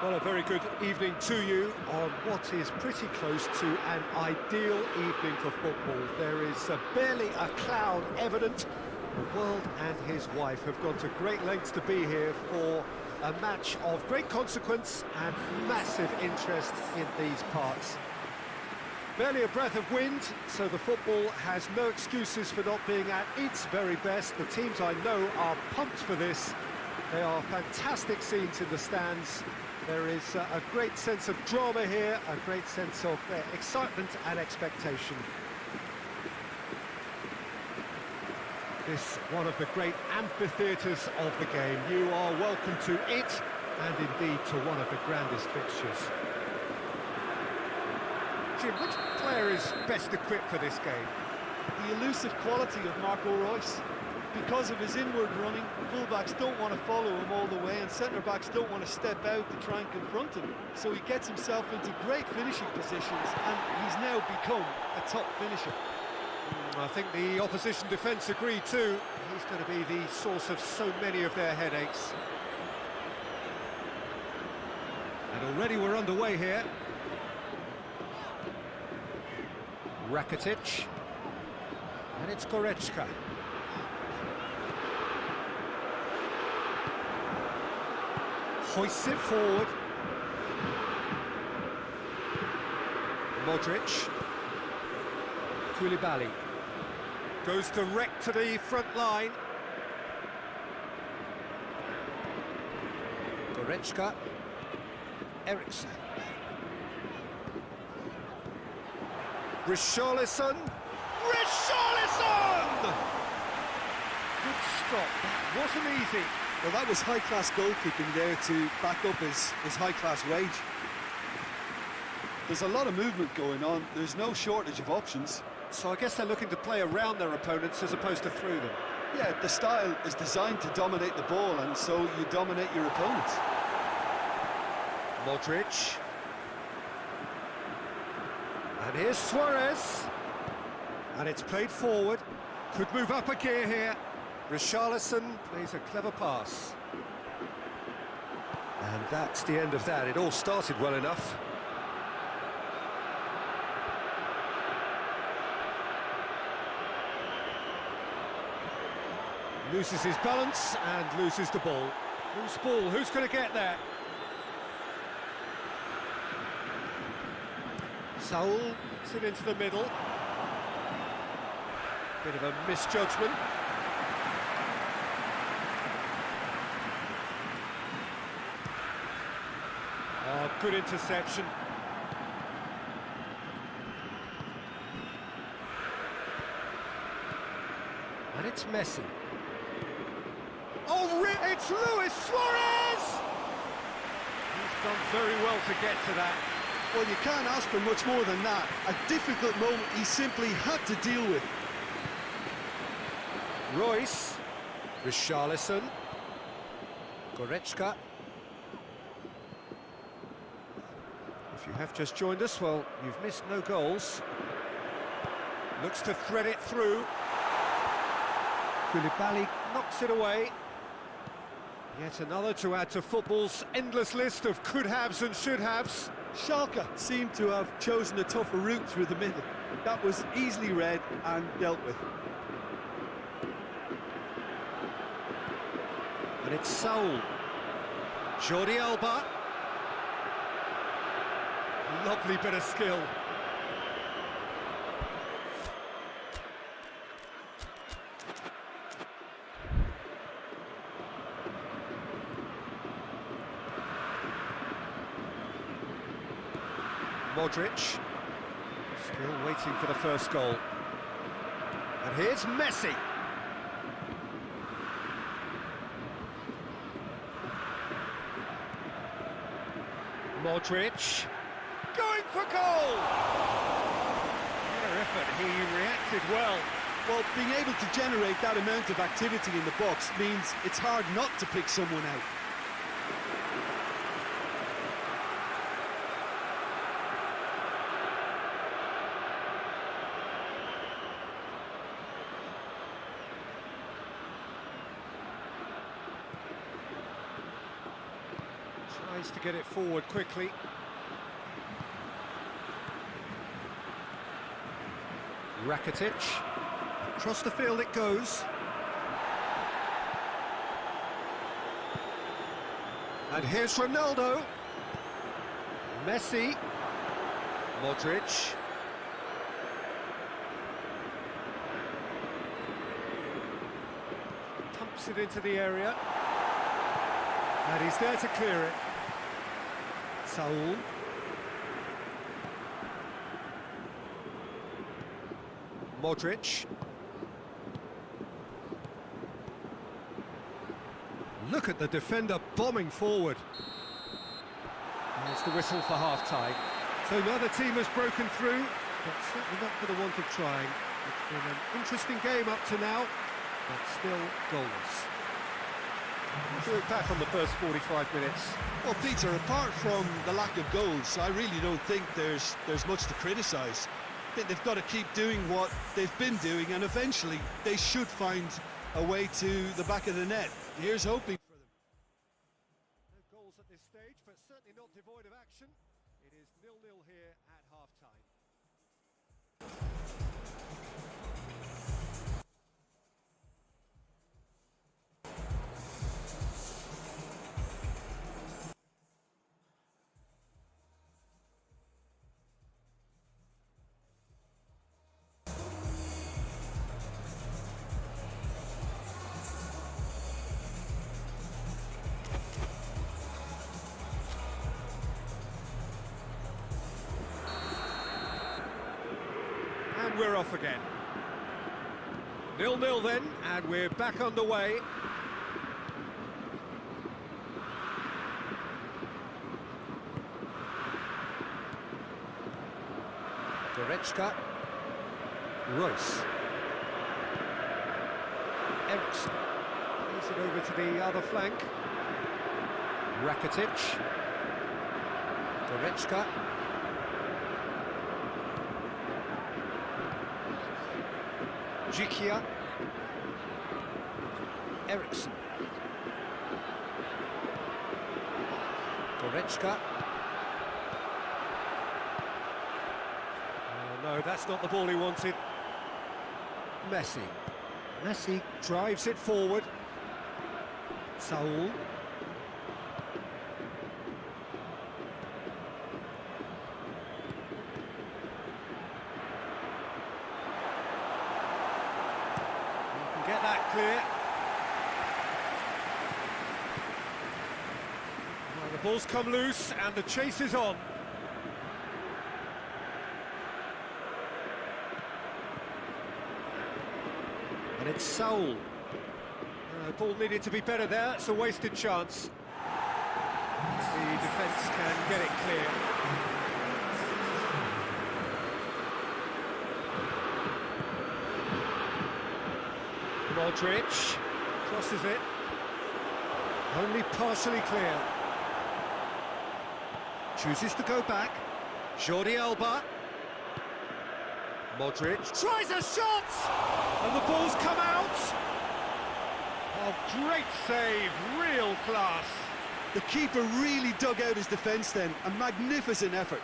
Well, a very good evening to you on what is pretty close to an ideal evening for football. There is barely a cloud evident. The world and his wife have gone to great lengths to be here for a match of great consequence and massive interest in these parts. Barely a breath of wind, so the football has no excuses for not being at its very best. The teams I know are pumped for this. They are fantastic scenes in the stands. There is a great sense of drama here, a great sense of excitement and expectation. This one of the great amphitheatres of the game. You are welcome to it, and indeed to one of the grandest fixtures. Jim, which player is best equipped for this game? The elusive quality of Marco Reus. Because of his inward running, fullbacks don't want to follow him all the way, and centre-backs don't want to step out to try and confront him. So he gets himself into great finishing positions, and he's now become a top finisher. I think the opposition defence agree too. He's going to be the source of so many of their headaches. And already we're underway here. Rakitic. And it's Goretzka. Hoists it forward. Modric. Koulibaly. Goes direct to the front line. Goretzka. Eriksson. Richarlison. Richarlison! Good stop. That wasn't easy. Well, that was high-class goalkeeping there to back up his high-class wage. There's a lot of movement going on. There's no shortage of options. So I guess they're looking to play around their opponents as opposed to through them. Yeah, the style is designed to dominate the ball, and so you dominate your opponents. Modric. And here's Suarez. And it's played forward. Could move up a gear here. Richarlison plays a clever pass. And that's the end of that. It all started well enough. Loses his balance and loses the ball. Loose ball, who's going to get there? Saul puts it into the middle. Bit of a misjudgment. Oh, good interception. And it's Messi. Oh, it's Luis Suarez! He's done very well to get to that. Well, you can't ask for much more than that. A difficult moment he simply had to deal with. Reus. Richarlison. Goretzka. If you have just joined us, well, you've missed no goals. Looks to thread it through. Koulibaly knocks it away. Yet another to add to football's endless list of could-haves and should-haves. Schalke seemed to have chosen a tougher route through the middle. That was easily read and dealt with. And it's Saul. Jordi Alba. Lovely bit of skill. Modric. Still waiting for the first goal. And here's Messi. Modric. Going for goal! Fair effort, he reacted well. Well, being able to generate that amount of activity in the box means it's hard not to pick someone out. Tries to get it forward quickly. Rakitic. Across the field it goes. And here's Ronaldo. Messi. Modric. Pumps it into the area. And he's there to clear it. Saul. Modric. Look at the defender bombing forward. There's the whistle for half-time. So neither team has broken through, but certainly not for the want of trying. It's been an interesting game up to now, but still goalless. Let's look back on the first 45 minutes. Well, Peter, apart from the lack of goals, I really don't think there's much to criticise. I think they've got to keep doing what they've been doing, and eventually they should find a way to the back of the net. Here's hoping for them. No goals at this stage, but certainly not devoid of action. It is 0-0 here at half-time. And we're off again. 0-0 then, and we're back on the way. Goretzka. Royce. Eriksson. Plays it over to the other flank. Rakitic. Goretzka. Jikia. Eriksson. Goretzka. Oh, no, that's not the ball he wanted. Messi. Messi drives it forward. Saul. Get that clear. Well, the ball's come loose and the chase is on. And it's Saul. The ball needed to be better there. It's a wasted chance. The defence can get it clear. Modric crosses it, only partially clear. Chooses to go back. Jordi Alba. Modric tries a shot, and the ball's come out. Oh, great save, real class. The keeper really dug out his defence then, a magnificent effort.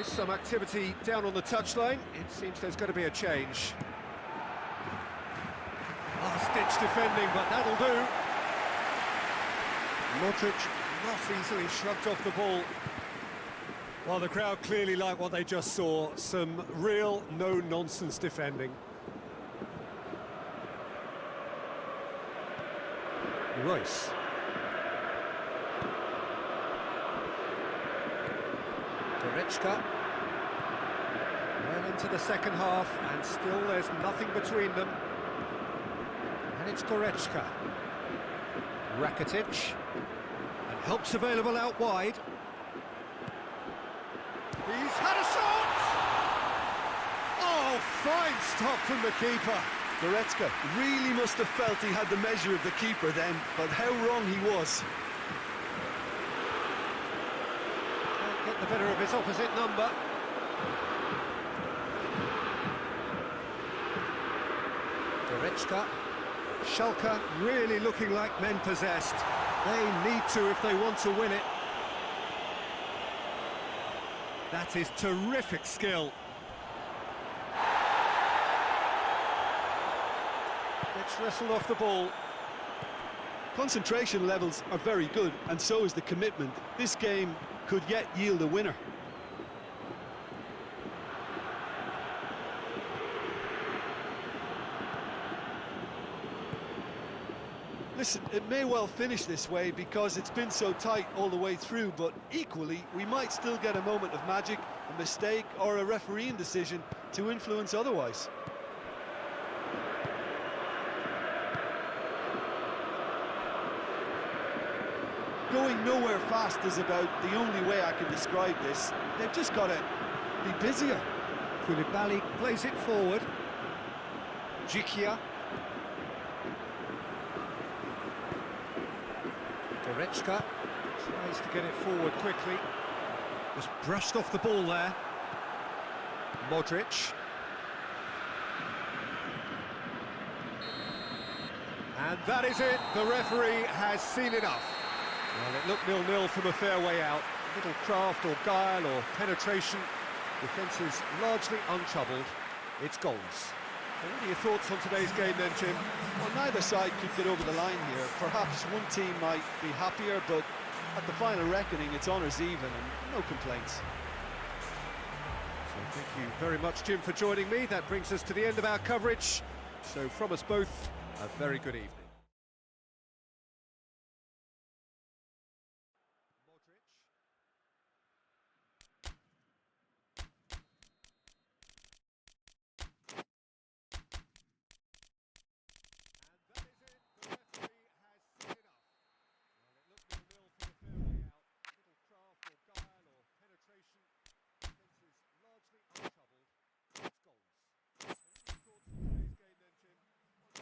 Some activity down on the touchline. It seems there's going to be a change. Last-ditch defending, but that'll do. Modric not easily shrugged off the ball. Well, the crowd clearly like what they just saw. Some real no-nonsense defending. Royce. Goretzka. Well into the second half, and still there's nothing between them. And it's Goretzka. Rakitic. And help's available out wide. He's had a shot! Oh, fine stop from the keeper. Goretzka really must have felt he had the measure of the keeper then, but how wrong he was. Can't get the better of his opposite number. Goretzka. Schalke really looking like men possessed. They need to if they want to win it. That is terrific skill. Gets wrestled off the ball. Concentration levels are very good, and so is the commitment. This game could yet yield a winner. Listen, it may well finish this way because it's been so tight all the way through, but equally, we might still get a moment of magic, a mistake, or a refereeing decision to influence otherwise. Going nowhere fast is about the only way I can describe this. They've just got to be busier. Koulibaly plays it forward. Jikia. Goretzka tries to get it forward quickly. Just brushed off the ball there. Modric. And that is it. The referee has seen enough. Well, it looked 0-0 from a fair way out. Little craft or guile or penetration. Defence is largely untroubled. It's goalless. What are your thoughts on today's game then, Jim? Well, neither side could get over the line here. Perhaps one team might be happier, but at the final reckoning, it's honours even and no complaints. So thank you very much, Jim, for joining me. That brings us to the end of our coverage. So from us both, a very good evening.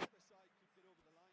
Either side could get over the line.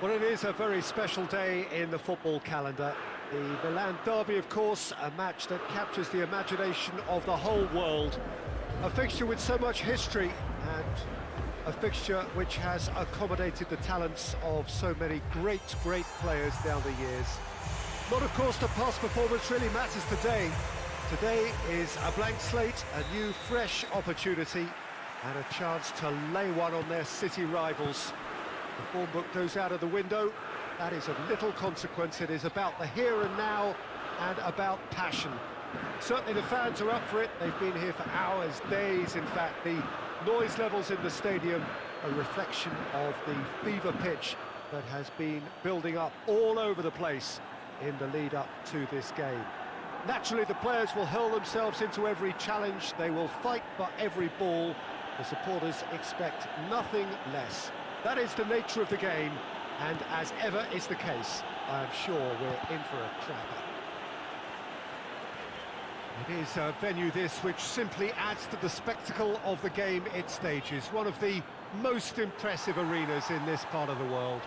Well, it is a very special day in the football calendar. The Milan derby, of course, a match that captures the imagination of the whole world. A fixture with so much history and a fixture which has accommodated the talents of so many great players down the years. But of course, the past performance really matters today. Today is a blank slate, a new, fresh opportunity, and a chance to lay one on their city rivals. The form book goes out of the window. That is of little consequence. It is about the here and now and about passion. Certainly the fans are up for it. They've been here for hours, days, in fact. The noise levels in the stadium, a reflection of the fever pitch that has been building up all over the place in the lead up to this game. Naturally, the players will hurl themselves into every challenge. They will fight for every ball. The supporters expect nothing less. That is the nature of the game, and as ever is the case, I am sure we're in for a cracker. It is a venue this which simply adds to the spectacle of the game it stages. One of the most impressive arenas in this part of the world.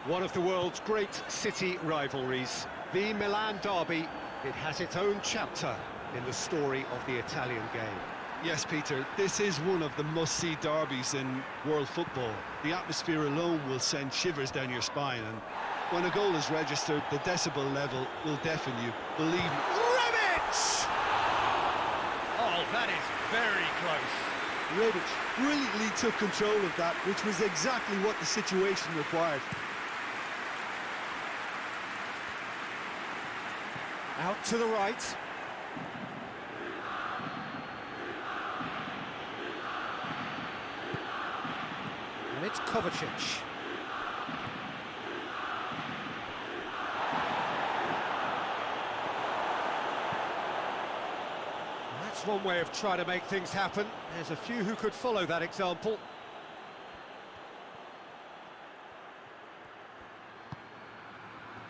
One of the world's great city rivalries, the Milan derby. It has its own chapter in the story of the Italian game. Yes, Peter, this is one of the must-see derbies in world football. The atmosphere alone will send shivers down your spine, and when a goal is registered, the decibel level will deafen you. Believe me. Rebic! Oh, that is very close. Rebic brilliantly took control of that, which was exactly what the situation required. Out to the right. And it's Kovacic. That's one way of trying to make things happen. There's a few who could follow that example.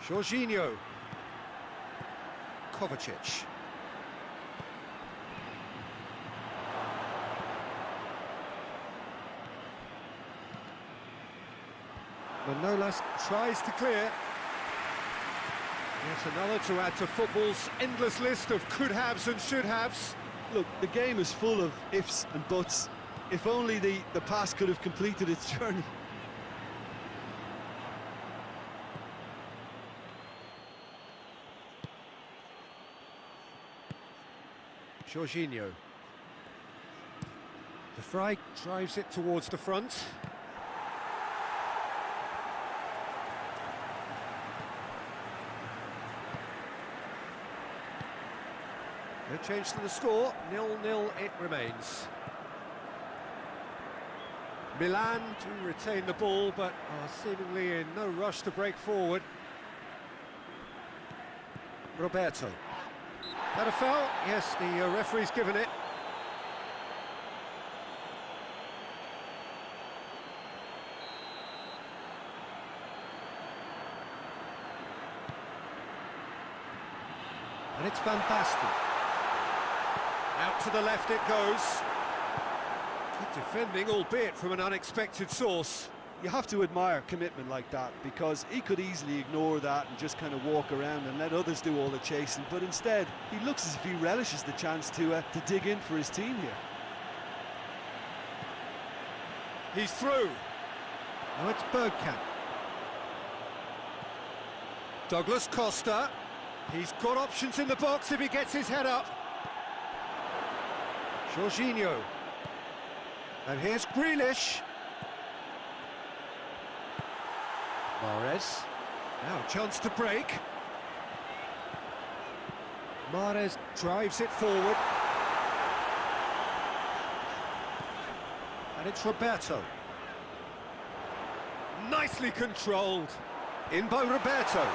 Jorginho. Kovacic. Manolas tries to clear. Yet another to add to football's endless list of could-haves and should-haves. Look, the game is full of ifs and buts. If only the pass could have completed its journey. Jorginho. De Vrij drives it towards the front. No change to the score, 0-0 it remains. Milan do retain the ball, but are seemingly in no rush to break forward. Roberto. That a foul? Yes, the referee's given it. And it's Van Basten. Out to the left it goes. Good defending, albeit from an unexpected source. You have to admire commitment like that, because he could easily ignore that and just kind of walk around and let others do all the chasing, but instead he looks as if he relishes the chance to dig in for his team here. He's through. Now it's Bergkamp. Douglas Costa. He's got options in the box if he gets his head up. Jorginho. And here's Grealish. Mahrez. Now a chance to break. Mahrez drives it forward. And it's Roberto. Nicely controlled. In by Roberto.